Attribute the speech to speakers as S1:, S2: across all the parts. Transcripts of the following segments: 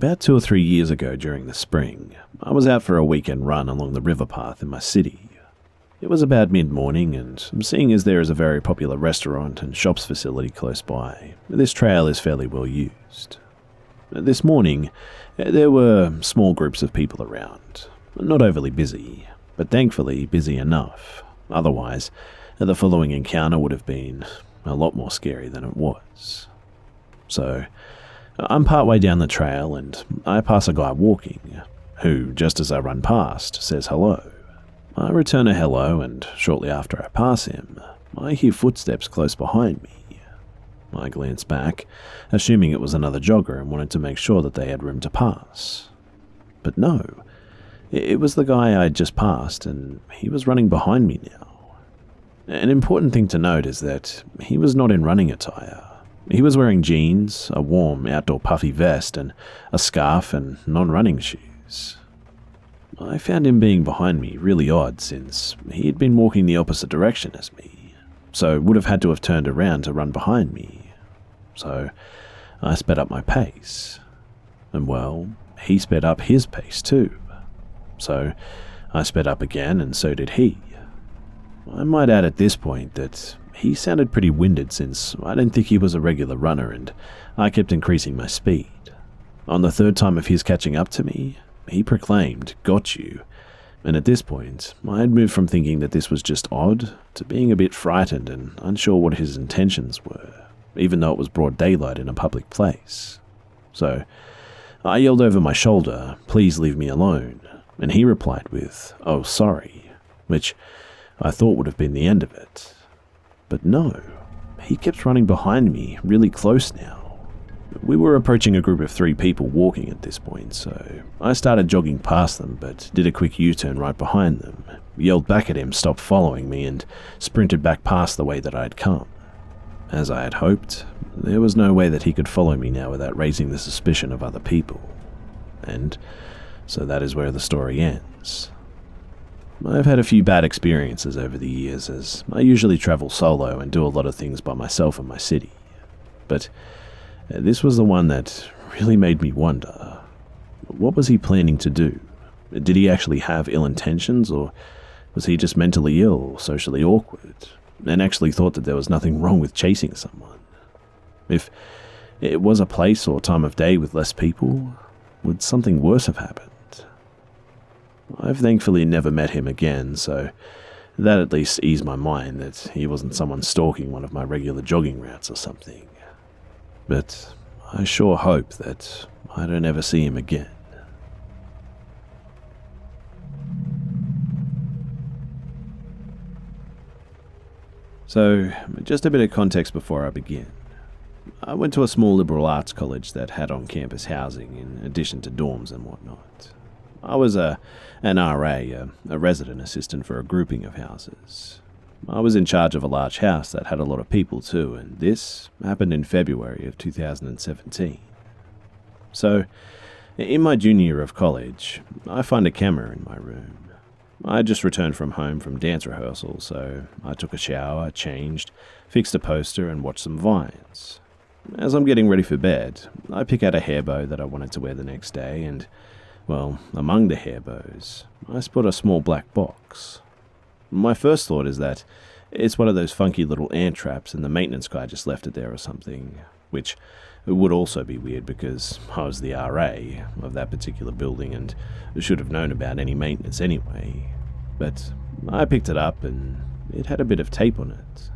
S1: About 2 or 3 years ago during the spring, I was out for a weekend run along the river path in my city. It was about mid-morning, and seeing as there is a very popular restaurant and shops facility close by, this trail is fairly well used. This morning, there were small groups of people around, not overly busy, but thankfully busy enough. Otherwise, the following encounter would have been a lot more scary than it was. So, I'm partway down the trail and I pass a guy walking, who, just as I run past, says hello. I return a hello, and shortly after I pass him, I hear footsteps close behind me. I glance back, assuming it was another jogger and wanted to make sure that they had room to pass. But no, it was the guy I'd just passed, and he was running behind me now. An important thing to note is that he was not in running attire. He was wearing jeans, a warm outdoor puffy vest, and a scarf and non-running shoes. I found him being behind me really odd since he had been walking the opposite direction as me, so would have had to have turned around to run behind me. So I sped up my pace, and well, he sped up his pace too. So I sped up again, and so did he. I might add at this point that he sounded pretty winded since I didn't think he was a regular runner, and I kept increasing my speed. On the third time of his catching up to me, he proclaimed, "Got you," and at this point, I had moved from thinking that this was just odd to being a bit frightened and unsure what his intentions were, even though it was broad daylight in a public place. So, I yelled over my shoulder, "Please leave me alone," and he replied with, "Oh, sorry," which I thought would have been the end of it. But no, he kept running behind me, really close now. We were approaching a group of 3 people walking at this point, so I started jogging past them, but did a quick U-turn right behind them, yelled back at him, "Stop following me," and sprinted back past the way that I had come. As I had hoped, there was no way that he could follow me now without raising the suspicion of other people. And so that is where the story ends. I've had a few bad experiences over the years, as I usually travel solo and do a lot of things by myself in my city. But this was the one that really made me wonder, what was he planning to do? Did he actually have ill intentions, or was he just mentally ill or socially awkward, and actually thought that there was nothing wrong with chasing someone? If it was a place or time of day with less people, would something worse have happened? I've thankfully never met him again, so that at least eased my mind that he wasn't someone stalking one of my regular jogging routes or something. But I sure hope that I don't ever see him again. So, just a bit of context before I begin. I went to a small liberal arts college that had on-campus housing in addition to dorms and whatnot. I was an RA, a resident assistant for a grouping of houses. I was in charge of a large house that had a lot of people too, and this happened in February of 2017. So, in my junior year of college, I find a camera in my room. I had just returned from home from dance rehearsal, so I took a shower, changed, fixed a poster, and watched some Vines. As I'm getting ready for bed, I pick out a hair bow that I wanted to wear the next day, and, well, among the hair bows, I spot a small black box. My first thought is that it's one of those funky little ant traps and the maintenance guy just left it there or something, which would also be weird because I was the RA of that particular building and should have known about any maintenance anyway. But I picked it up and it had a bit of tape on it.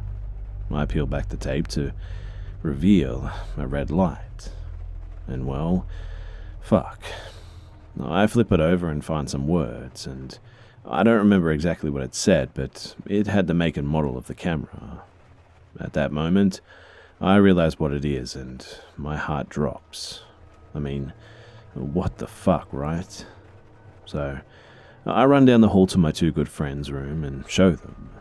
S1: I peeled back the tape to reveal a red light. And well, fuck. I flip it over and find some words, and I don't remember exactly what it said, but it had the make and model of the camera. At that moment, I realize what it is, and my heart drops. I mean, what the fuck, right? So, I run down the hall to my 2 good friends' room and show them.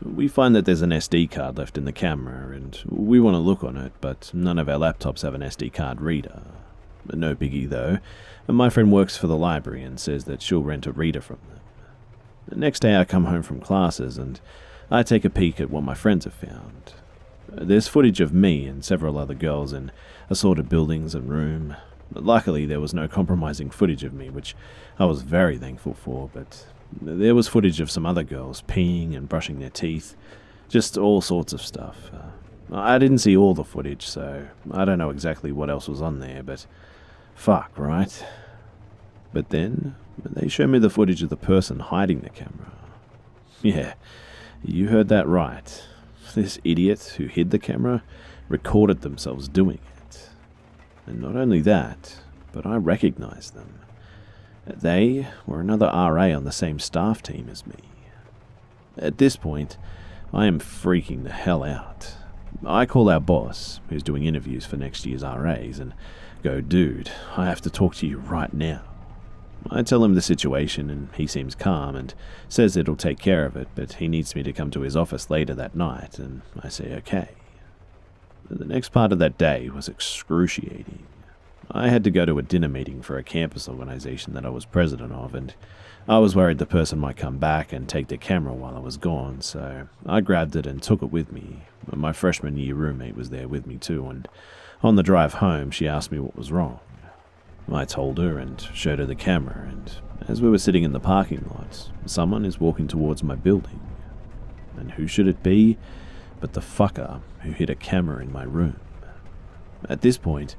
S1: We find that there's an SD card left in the camera, and we want to look on it, but none of our laptops have an SD card reader. No biggie though, my friend works for the library and says that she'll rent a reader from them. The next day I come home from classes and I take a peek at what my friends have found. There's footage of me and several other girls in assorted buildings and room, Luckily, there was no compromising footage of me, which I was very thankful for, but there was footage of some other girls peeing and brushing their teeth, just all sorts of stuff. I didn't see all the footage, so I don't know exactly what else was on there, but fuck, right? But then, they showed me the footage of the person hiding the camera. Yeah, you heard that right. This idiot who hid the camera recorded themselves doing it. And not only that, but I recognized them. They were another RA on the same staff team as me. At this point, I am freaking the hell out. I call our boss, who's doing interviews for next year's RAs, and go, dude, I have to talk to you right now. I tell him the situation, and he seems calm and says it'll take care of it, but he needs me to come to his office later that night, and I say okay. The next part of that day was excruciating. I had to go to a dinner meeting for a campus organization that I was president of, and I was worried the person might come back and take the camera while I was gone, so I grabbed it and took it with me. My freshman year roommate was there with me too, and on the drive home she asked me what was wrong. I told her and showed her the camera, and as we were sitting in the parking lot, someone is walking towards my building. And who should it be but the fucker who hid a camera in my room? At this point,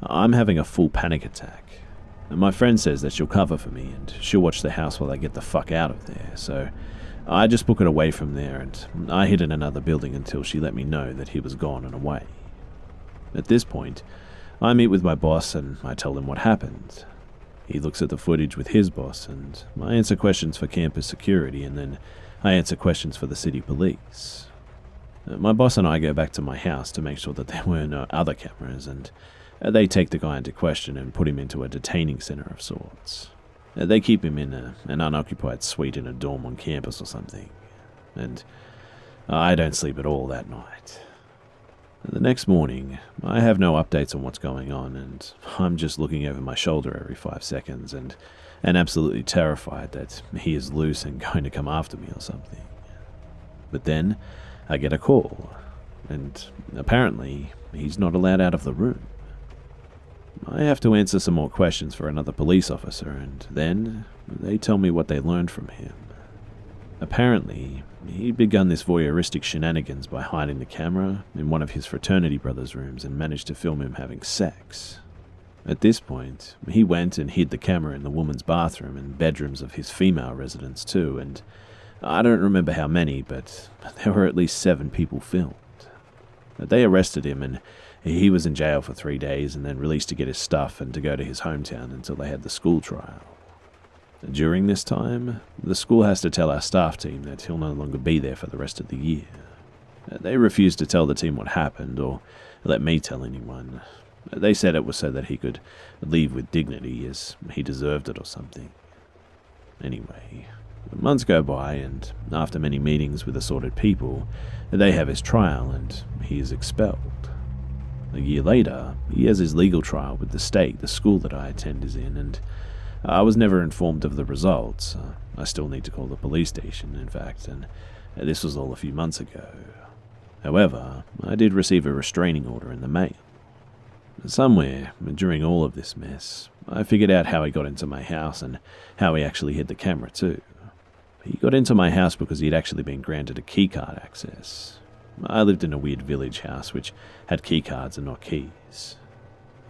S1: I'm having a full panic attack. And my friend says that she'll cover for me and she'll watch the house while I get the fuck out of there, so I just book it away from there and I hid in another building until she let me know that he was gone and away. At this point, I meet with my boss and I tell him what happened. He looks at the footage with his boss and I answer questions for campus security and then I answer questions for the city police. My boss and I go back to my house to make sure that there were no other cameras, and they take the guy into question and put him into a detaining center of sorts. They keep him in an unoccupied suite in a dorm on campus or something, and I don't sleep at all that night. The next morning, I have no updates on what's going on, and I'm just looking over my shoulder every 5 seconds and absolutely terrified that he is loose and going to come after me or something. But then, I get a call, and apparently, he's not allowed out of the room. I have to answer some more questions for another police officer, and then they tell me what they learned from him. Apparently, he'd begun this voyeuristic shenanigans by hiding the camera in one of his fraternity brothers' rooms and managed to film him having sex. At this point, he went and hid the camera in the woman's bathroom and bedrooms of his female residents too, and I don't remember how many, but there were at least 7 people filmed. They arrested him and he was in jail for 3 days and then released to get his stuff and to go to his hometown until they had the school trial. During this time, the school has to tell our staff team that he'll no longer be there for the rest of the year. They refused to tell the team what happened or let me tell anyone. They said it was so that he could leave with dignity, as he deserved it or something. Anyway, months go by, and after many meetings with assorted people, they have his trial and he is expelled. A year later, he has his legal trial with the state the school that I attend is in, and I was never informed of the results. I still need to call the police station, in fact, and this was all a few months ago. However, I did receive a restraining order in the mail. Somewhere, during all of this mess, I figured out how he got into my house and how he actually hid the camera too. He got into my house because he'd actually been granted a keycard access. I lived in a weird village house which had keycards and not keys.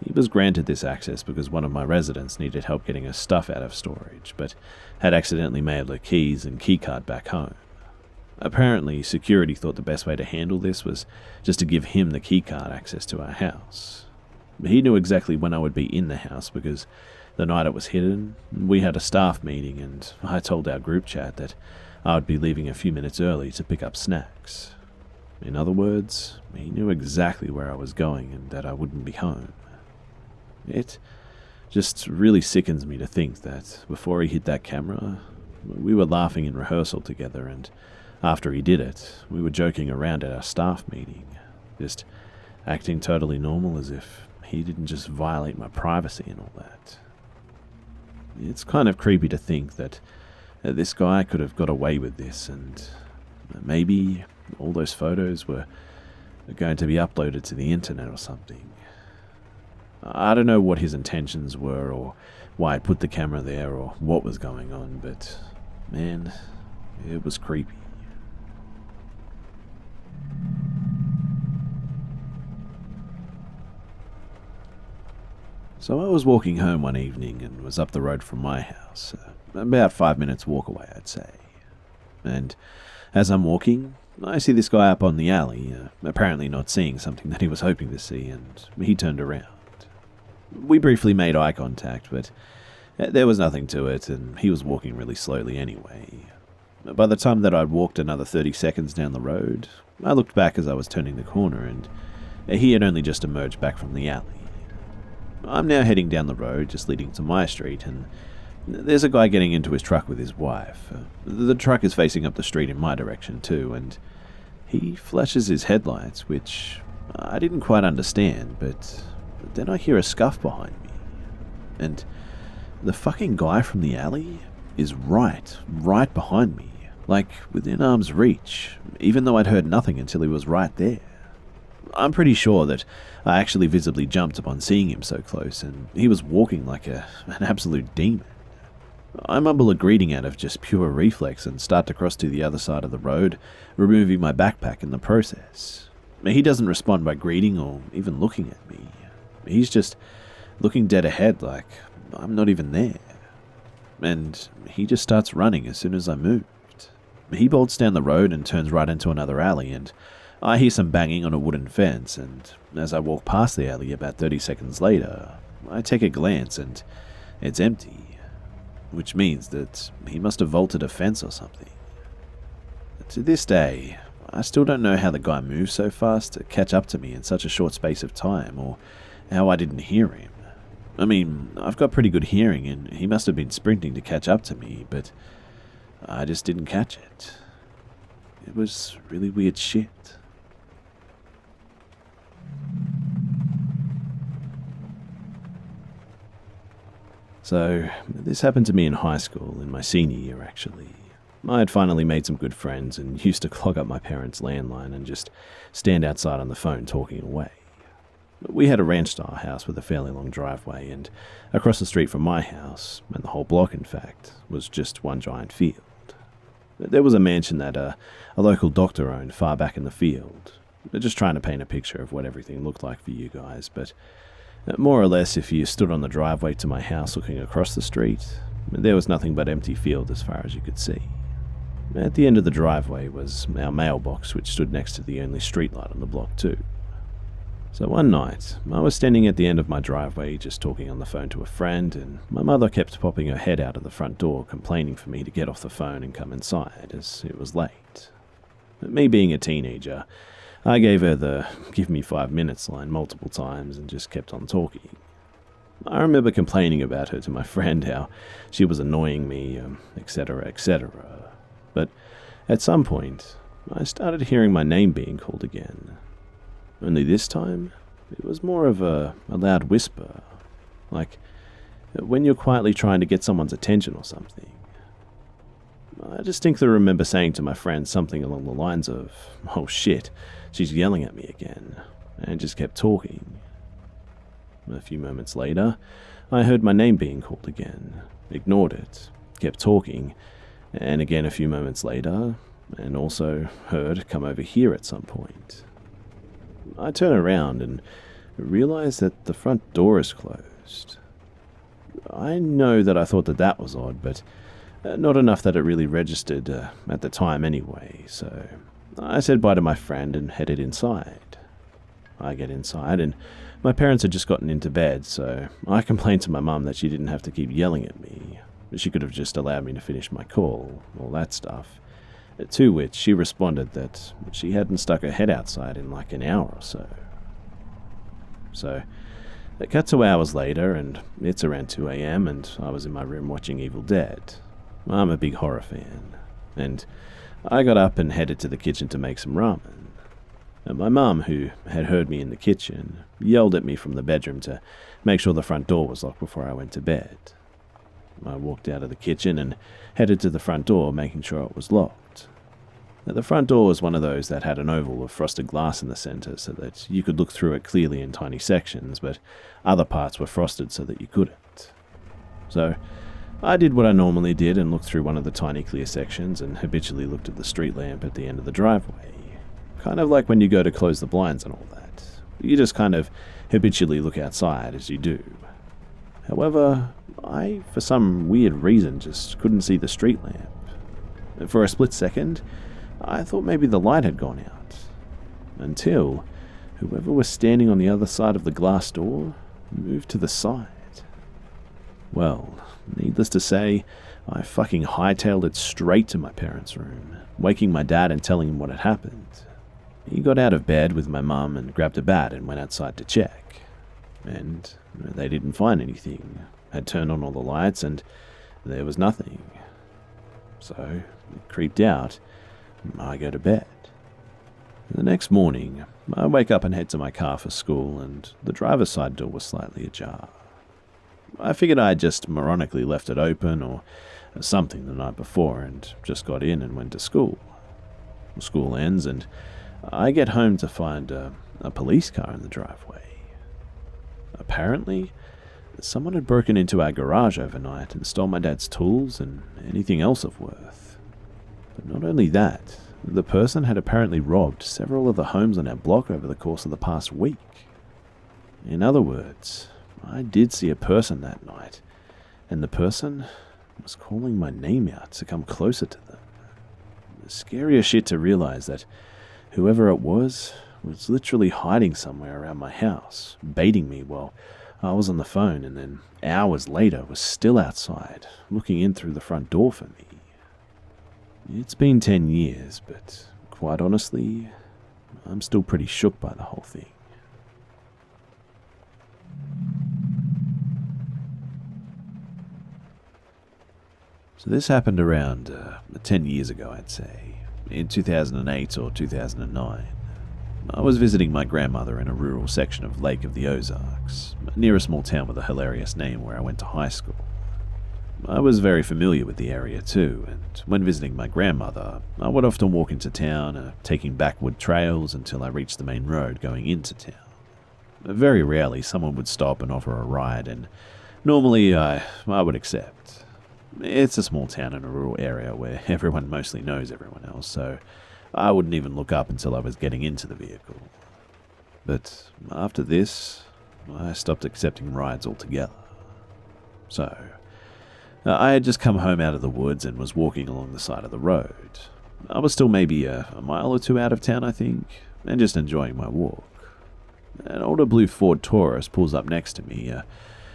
S1: He was granted this access because one of my residents needed help getting her stuff out of storage, but had accidentally mailed her keys and keycard back home. Apparently, security thought the best way to handle this was just to give him the keycard access to our house. He knew exactly when I would be in the house because the night it was hidden, we had a staff meeting and I told our group chat that I would be leaving a few minutes early to pick up snacks. In other words, he knew exactly where I was going and that I wouldn't be home. It just really sickens me to think that before he hit that camera, we were laughing in rehearsal together, and after he did it, we were joking around at our staff meeting, just acting totally normal as if he didn't just violate my privacy and all that. It's kind of creepy to think that this guy could have got away with this, and maybe all those photos were going to be uploaded to the internet or something. I don't know what his intentions were or why I put the camera there or what was going on, but man, it was creepy. So I was walking home one evening and was up the road from my house, about 5 minutes walk away I'd say. And as I'm walking, I see this guy up on the alley, apparently not seeing something that he was hoping to see, and he turned around. We briefly made eye contact, but there was nothing to it, and he was walking really slowly anyway. By the time that I'd walked another 30 seconds down the road, I looked back as I was turning the corner, and he had only just emerged back from the alley. I'm now heading down the road, just leading to my street, and there's a guy getting into his truck with his wife. The truck is facing up the street in my direction too, and he flashes his headlights, which I didn't quite understand, but then I hear a scuff behind me. And the fucking guy from the alley is right behind me, like within arm's reach, even though I'd heard nothing until he was right there. I'm pretty sure that I actually visibly jumped upon seeing him so close, and he was walking like an absolute demon. I mumble a greeting out of just pure reflex and start to cross to the other side of the road, removing my backpack in the process. He doesn't respond by greeting or even looking at me. He's just looking dead ahead like I'm not even there. And he just starts running as soon as I moved. He bolts down the road and turns right into another alley, and I hear some banging on a wooden fence, and as I walk past the alley about 30 seconds later, I take a glance and it's empty, which means that he must have vaulted a fence or something. To this day, I still don't know how the guy moved so fast to catch up to me in such a short space of time, or how I didn't hear him. I mean, I've got pretty good hearing, and he must have been sprinting to catch up to me, but I just didn't catch it. It was really weird shit. So, this happened to me in high school, in my senior year actually. I had finally made some good friends and used to clog up my parents' landline and just stand outside on the phone talking away. We had a ranch-style house with a fairly long driveway, and across the street from my house, and the whole block in fact, was just one giant field. There was a mansion that a local doctor owned far back in the field. Just trying to paint a picture of what everything looked like for you guys, but more or less if you stood on the driveway to my house looking across the street, there was nothing but empty field as far as you could see. At the end of the driveway was our mailbox, which stood next to the only streetlight on the block too. So one night, I was standing at the end of my driveway just talking on the phone to a friend, and my mother kept popping her head out of the front door complaining for me to get off the phone and come inside, as it was late. Me being a teenager, I gave her the "give me 5 minutes" line multiple times and just kept on talking. I remember complaining about her to my friend, how she was annoying me, etc., etc. But at some point, I started hearing my name being called again. Only this time, it was more of a loud whisper, like when you're quietly trying to get someone's attention or something. I distinctly remember saying to my friend something along the lines of, "Oh shit, she's yelling at me again," and just kept talking. A few moments later, I heard my name being called again, ignored it, kept talking, and again a few moments later, and also heard "come over here" at some point. I turn around and realize that the front door is closed. I know that I thought that was odd, but not enough that it really registered at the time anyway, so I said bye to my friend and headed inside. I get inside, and my parents had just gotten into bed, so I complained to my mum that she didn't have to keep yelling at me. She could have just allowed me to finish my call, all that stuff. To which she responded that she hadn't stuck her head outside in like an hour or so. So, it cut 2 hours later, and it's around 2 a.m, and I was in my room watching Evil Dead. I'm a big horror fan, and I got up and headed to the kitchen to make some ramen. And my mum, who had heard me in the kitchen, yelled at me from the bedroom to make sure the front door was locked before I went to bed. I walked out of the kitchen and headed to the front door, making sure it was locked. The front door was one of those that had an oval of frosted glass in the center so that you could look through it clearly in tiny sections, but other parts were frosted so that you couldn't. So I did what I normally did and looked through one of the tiny clear sections and habitually looked at the street lamp at the end of the driveway. Kind of like when you go to close the blinds and all that. You just kind of habitually look outside as you do. However, I, for some weird reason, just couldn't see the street lamp. For a split second, I thought maybe the light had gone out. Until whoever was standing on the other side of the glass door moved to the side. Well, needless to say, I fucking hightailed it straight to my parents' room, waking my dad and telling him what had happened. He got out of bed with my mum and grabbed a bat and went outside to check. And they didn't find anything. Had turned on all the lights and there was nothing. So, creeped out, I go to bed. The next morning, I wake up and head to my car for school, and the driver's side door was slightly ajar. I figured I had just moronically left it open or something the night before and just got in and went to school. School ends and I get home to find a police car in the driveway. Apparently, someone had broken into our garage overnight and stole my dad's tools and anything else of worth. But not only that, the person had apparently robbed several of the homes on our block over the course of the past week. In other words, I did see a person that night, and the person was calling my name out to come closer to them. The scariest shit to realize that whoever it was literally hiding somewhere around my house, baiting me while I was on the phone, and then hours later was still outside, looking in through the front door for me. It's been 10 years, but quite honestly, I'm still pretty shook by the whole thing. So this happened around 10 years ago, I'd say, in 2008 or 2009. I was visiting my grandmother in a rural section of Lake of the Ozarks, near a small town with a hilarious name where I went to high school. I was very familiar with the area too, and when visiting my grandmother, I would often walk into town, taking backwood trails until I reached the main road going into town. Very rarely someone would stop and offer a ride, and normally I would accept. It's a small town in a rural area where everyone mostly knows everyone else, so I wouldn't even look up until I was getting into the vehicle. But after this, I stopped accepting rides altogether. So, I had just come home out of the woods and was walking along the side of the road. I was still maybe a mile or two out of town, I think, and just enjoying my walk. An older blue Ford Taurus pulls up next to me.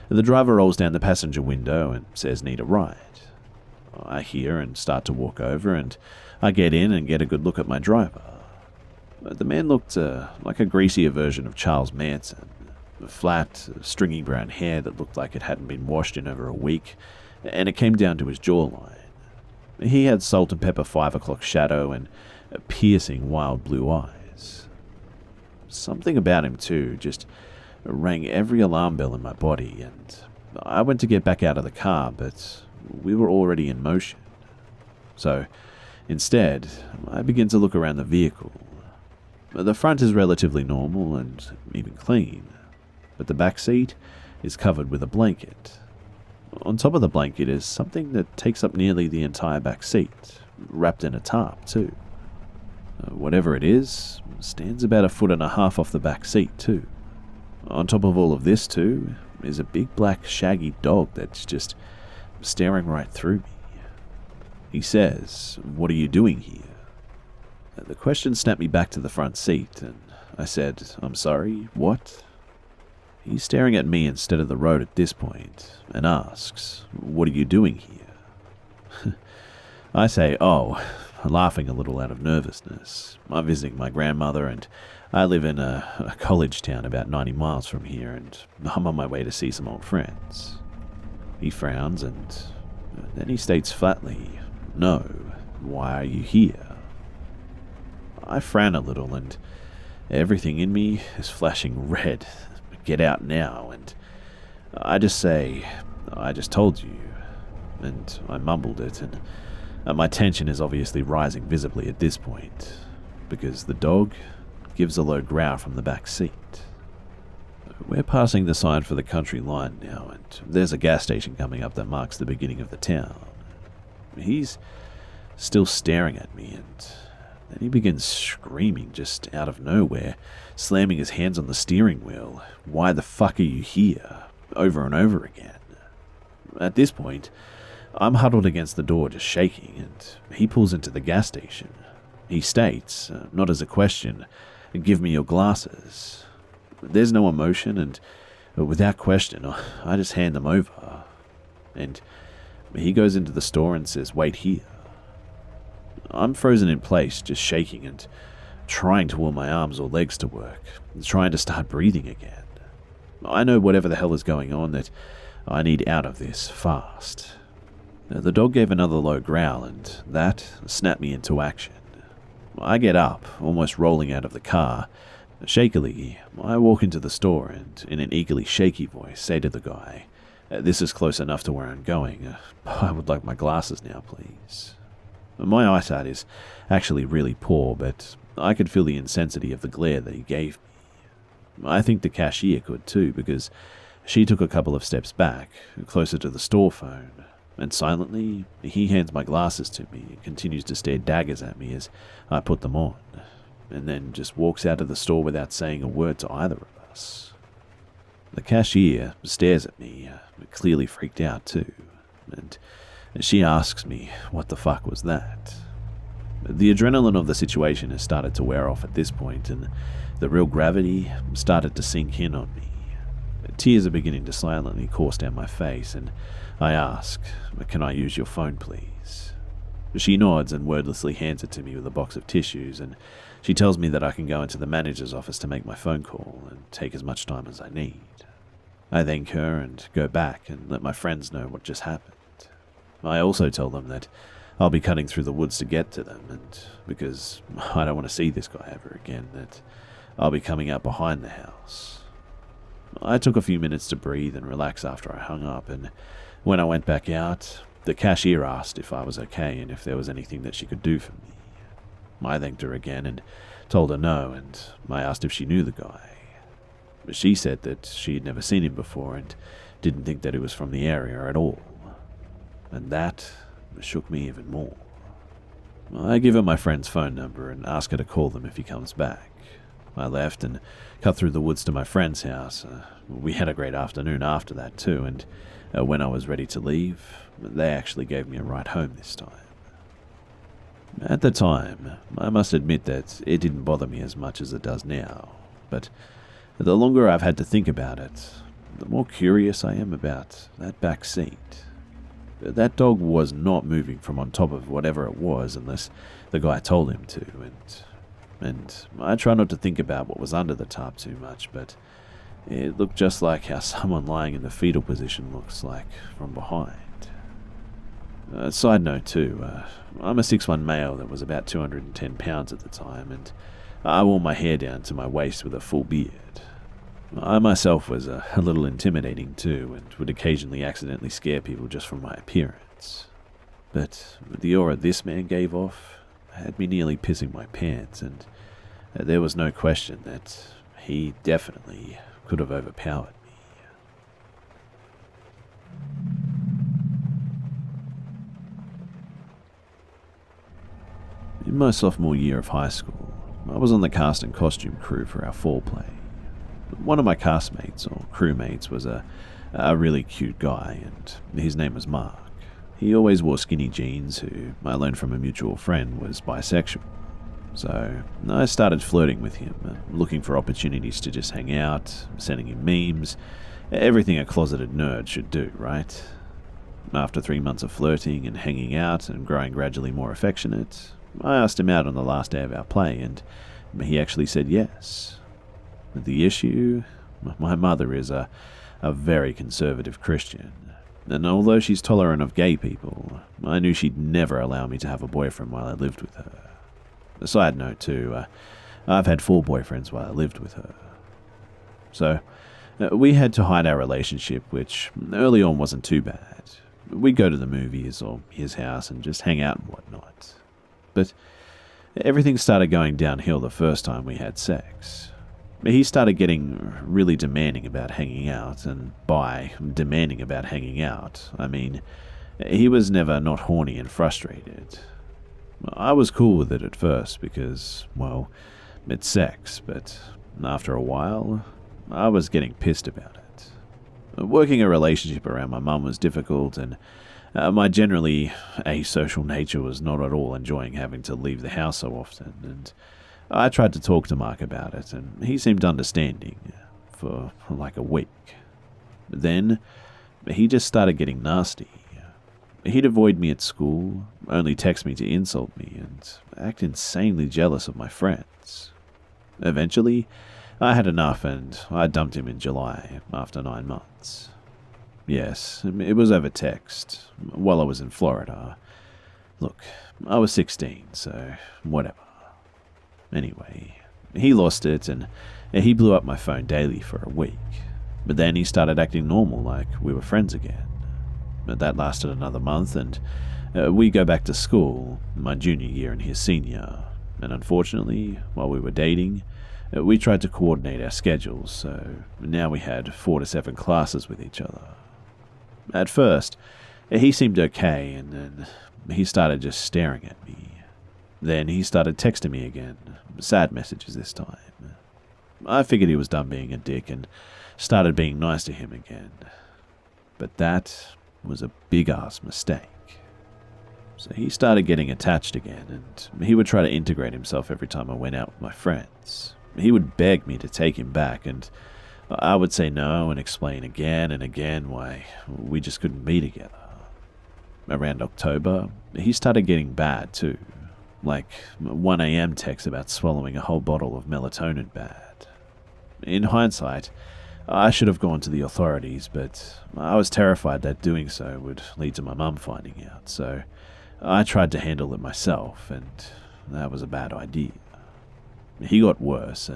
S1: The driver rolls down the passenger window and says, "Need a ride?" I hear and start to walk over, and I get in and get a good look at my driver. The man looked like a greasier version of Charles Manson. Flat, stringy brown hair that looked like it hadn't been washed in over a week, and it came down to his jawline. He had salt and pepper 5 o'clock shadow and piercing wild blue eyes. Something about him too just rang every alarm bell in my body, and I went to get back out of the car, but we were already in motion. So, instead, I begin to look around the vehicle. The front is relatively normal and even clean, but the back seat is covered with a blanket. On top of the blanket is something that takes up nearly the entire back seat, wrapped in a tarp too. Whatever it is, stands about 1.5 feet off the back seat too. On top of all of this too, is a big black shaggy dog that's just staring right through me. He says, "What are you doing here?" The question snapped me back to the front seat, and I said, "I'm sorry, what?" He's staring at me instead of the road at this point, and asks, "What are you doing here?" I say, "Oh," laughing a little out of nervousness. "I'm visiting my grandmother, and I live in a college town about 90 miles from here, and I'm on my way to see some old friends." He frowns, and then he states flatly, "No, why are you here?" I frown a little, and everything in me is flashing red. "Get out now," and I just say, "I just told you," and I mumbled it, and My tension is obviously rising visibly at this point, because the dog gives a low growl from the back seat. We're passing the sign for the country line now, and there's a gas station coming up that marks the beginning of the town. He's still staring at me, and then he begins screaming just out of nowhere, slamming his hands on the steering wheel. "Why the fuck are you here?" over and over again. At this point, I'm huddled against the door just shaking, and he pulls into the gas station. He states, not as a question, "Give me your glasses." There's no emotion, and without question, I just hand them over. And he goes into the store and says, "Wait here." I'm frozen in place, just shaking and trying to will my arms or legs to work, trying to start breathing again. I know whatever the hell is going on that I need out of this fast. The dog gave another low growl, and that snapped me into action. I get up, almost rolling out of the car. Shakily, I walk into the store and, in an eagerly shaky voice, say to the guy, "This is close enough to where I'm going. I would like my glasses now, please." My eyesight is actually really poor, but I could feel the intensity of the glare that he gave me. I think the cashier could too, because she took a couple of steps back, closer to the store phone, and silently, he hands my glasses to me and continues to stare daggers at me as I put them on, and then just walks out of the store without saying a word to either of us. The cashier stares at me, clearly freaked out too, and she asks me, "What the fuck was that?" The adrenaline of the situation has started to wear off at this point, and the real gravity started to sink in on me. Tears are beginning to silently course down my face, and I ask, "Can I use your phone, please?" She nods and wordlessly hands it to me with a box of tissues, and she tells me that I can go into the manager's office to make my phone call and take as much time as I need. I thank her and go back and let my friends know what just happened. I also tell them that I'll be cutting through the woods to get to them, and because I don't want to see this guy ever again, that I'll be coming out behind the house. I took a few minutes to breathe and relax after I hung up, and when I went back out, the cashier asked if I was okay and if there was anything that she could do for me. I thanked her again and told her no, and I asked if she knew the guy. She said that she had never seen him before and didn't think that he was from the area at all. And that shook me even more. I give her my friend's phone number and ask her to call them if he comes back. I left and cut through the woods to my friend's house. We had a great afternoon after that too, and when I was ready to leave, they actually gave me a ride home this time. At the time, I must admit that it didn't bother me as much as it does now, but the longer I've had to think about it, the more curious I am about that back seat. That dog was not moving from on top of whatever it was unless the guy told him to, and I try not to think about what was under the tarp too much, but it looked just like how someone lying in the fetal position looks like from behind. Side note too, I'm a 6'1" male that was about 210 pounds at the time, and I wore my hair down to my waist with a full beard. I myself was a little intimidating too, and would occasionally accidentally scare people just from my appearance. But the aura this man gave off had me nearly pissing my pants, and there was no question that he definitely could have overpowered me. In my sophomore year of high school, I was on the cast and costume crew for our fall play. One of my castmates, or crewmates, was a really cute guy, and his name was Mark. He always wore skinny jeans, who I learned from a mutual friend was bisexual. So I started flirting with him, looking for opportunities to just hang out, sending him memes, everything a closeted nerd should do, right? After 3 months of flirting and hanging out and growing gradually more affectionate, I asked him out on the last day of our play, and he actually said yes. The issue? My mother is a very conservative Christian, and although she's tolerant of gay people, I knew she'd never allow me to have a boyfriend while I lived with her. A side note too, I've had 4 boyfriends while I lived with her. So, we had to hide our relationship, which early on wasn't too bad. We'd go to the movies or his house and just hang out and whatnot. But everything started going downhill the first time we had sex. He started getting really demanding about hanging out, and by demanding about hanging out, I mean he was never not horny and frustrated. I was cool with it at first because, well, it's sex, but after a while, I was getting pissed about it. Working a relationship around my mum was difficult, and my generally asocial nature was not at all enjoying having to leave the house so often, and I tried to talk to Mark about it, and he seemed understanding for like a week. Then, he just started getting nasty. He'd avoid me at school, only text me to insult me, and act insanely jealous of my friends. Eventually, I had enough and I dumped him in July after 9 months. Yes, it was over text, while I was in Florida. Look, I was 16, so whatever. Anyway, he lost it and he blew up my phone daily for a week. But then he started acting normal, like we were friends again. That lasted another month, and we go back to school, my junior year and his senior. And unfortunately, while we were dating, we tried to coordinate our schedules, so now we had 4 to 7 classes with each other. At first, he seemed okay, and then he started just staring at me. Then he started texting me again, sad messages this time. I figured he was done being a dick and started being nice to him again. But that was a big-ass mistake. So he started getting attached again, and he would try to integrate himself every time I went out with my friends. He would beg me to take him back, and I would say no and explain again and again why we just couldn't be together. Around October, he started getting bad too, like 1 a.m. texts about swallowing a whole bottle of melatonin bad. In hindsight, I should have gone to the authorities, but I was terrified that doing so would lead to my mum finding out, so I tried to handle it myself, and that was a bad idea. He got worse.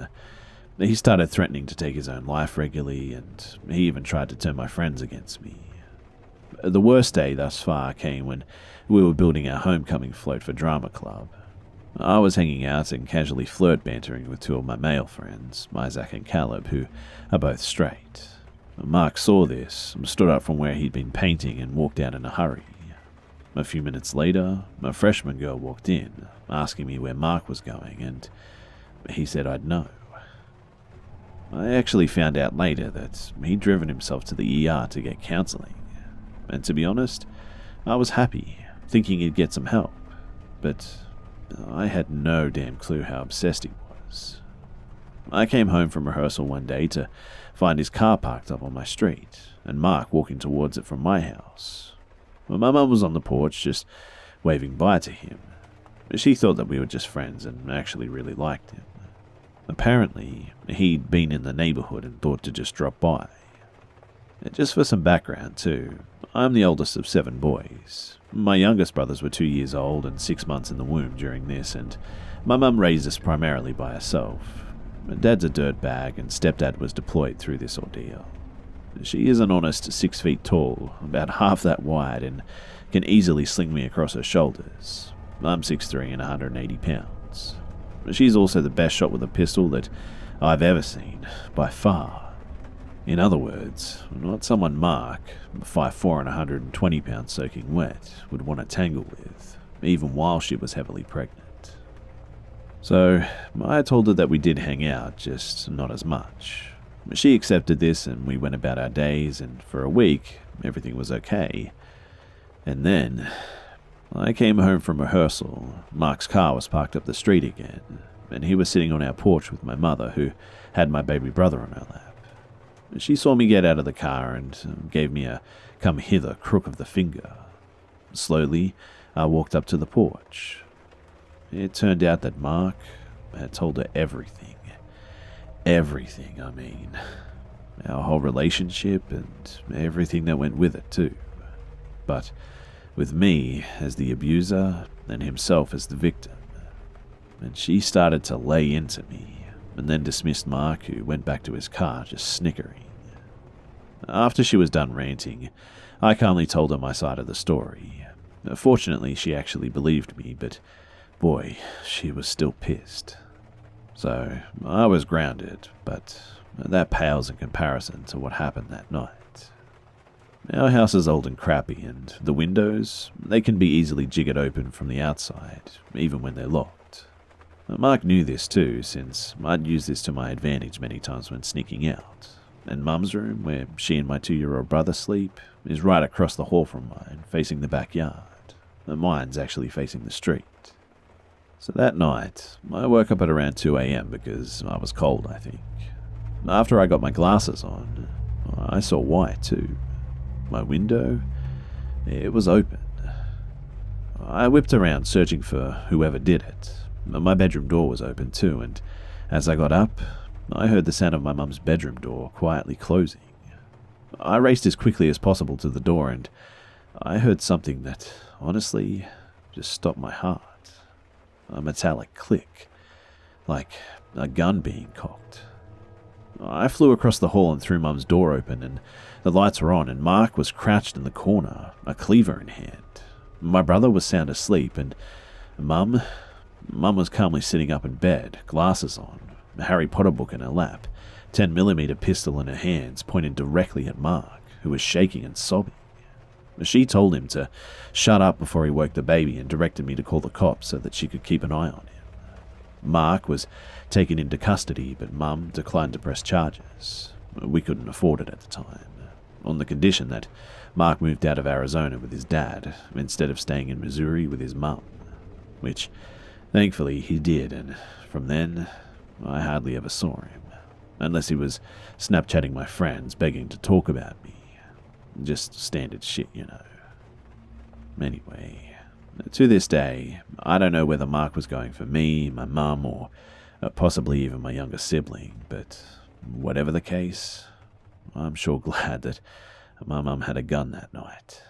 S1: He started threatening to take his own life regularly, and he even tried to turn my friends against me. The worst day thus far came when we were building our homecoming float for drama club. I was hanging out and casually flirt bantering with 2 of my male friends, Isaac and Caleb, who are both straight. Mark saw this, stood up from where he'd been painting and walked out in a hurry. A few minutes later, a freshman girl walked in, asking me where Mark was going, and he said I'd know. I actually found out later that he'd driven himself to the ER to get counseling, and to be honest, I was happy, thinking he'd get some help, but I had no damn clue how obsessed he was. I came home from rehearsal one day to find his car parked up on my street, and Mark walking towards it from my house. My mum was on the porch just waving bye to him. She thought that we were just friends and actually really liked him. Apparently, he'd been in the neighborhood and thought to just drop by. Just for some background too, I'm the oldest of 7 boys. My youngest brothers were 2 years old and 6 months in the womb during this, and my mum raised us primarily by herself. Dad's a dirtbag, and stepdad was deployed through this ordeal. She is an honest 6 feet tall, about half that wide, and can easily sling me across her shoulders. I'm 6'3" and 180 pounds. She's also the best shot with a pistol that I've ever seen, by far. In other words, not someone Mark, 5'4" and 120 pounds soaking wet, would want to tangle with, even while she was heavily pregnant. So, I told her that we did hang out, just not as much. She accepted this and we went about our days, and for a week, everything was okay. And then, I came home from rehearsal. Mark's car was parked up the street again, and he was sitting on our porch with my mother, who had my baby brother on her lap. She saw me get out of the car and gave me a come hither crook of the finger. Slowly, I walked up to the porch. It turned out that Mark had told her everything. Everything, I mean. Our whole relationship and everything that went with it, too. But with me as the abuser and himself as the victim. And she started to lay into me, and then dismissed Mark, who went back to his car just snickering. After she was done ranting, I calmly told her my side of the story. Fortunately, she actually believed me, but boy, she was still pissed. So, I was grounded, but that pales in comparison to what happened that night. Our house is old and crappy, and the windows, they can be easily jiggered open from the outside, even when they're locked. Mark knew this too, since I'd used this to my advantage many times when sneaking out. And Mum's room, where she and my 2-year-old brother sleep, is right across the hall from mine, facing the backyard. Mine's actually facing the street. So that night, I woke up at around 2 a.m. because I was cold, I think. After I got my glasses on, I saw white too. My window, it was open. I whipped around searching for whoever did it. My bedroom door was open too, and as I got up, I heard the sound of my mum's bedroom door quietly closing. I raced as quickly as possible to the door, and I heard something that, honestly, just stopped my heart. A metallic click, like a gun being cocked. I flew across the hall and threw Mum's door open, and the lights were on, and Mark was crouched in the corner, a cleaver in hand. My brother was sound asleep, and Mum was calmly sitting up in bed, glasses on, a Harry Potter book in her lap, 10mm pistol in her hands, pointed directly at Mark, who was shaking and sobbing. She told him to shut up before he woke the baby and directed me to call the cops so that she could keep an eye on him. Mark was taken into custody, but Mum declined to press charges. We couldn't afford it at the time, on the condition that Mark moved out of Arizona with his dad instead of staying in Missouri with his mum, which thankfully he did, and from then I hardly ever saw him, unless he was Snapchatting my friends begging to talk about me. Just standard shit, you know. Anyway, to this day, I don't know whether Mark was going for me, my mum, or possibly even my younger sibling, but whatever the case, I'm sure glad that my mum had a gun that night.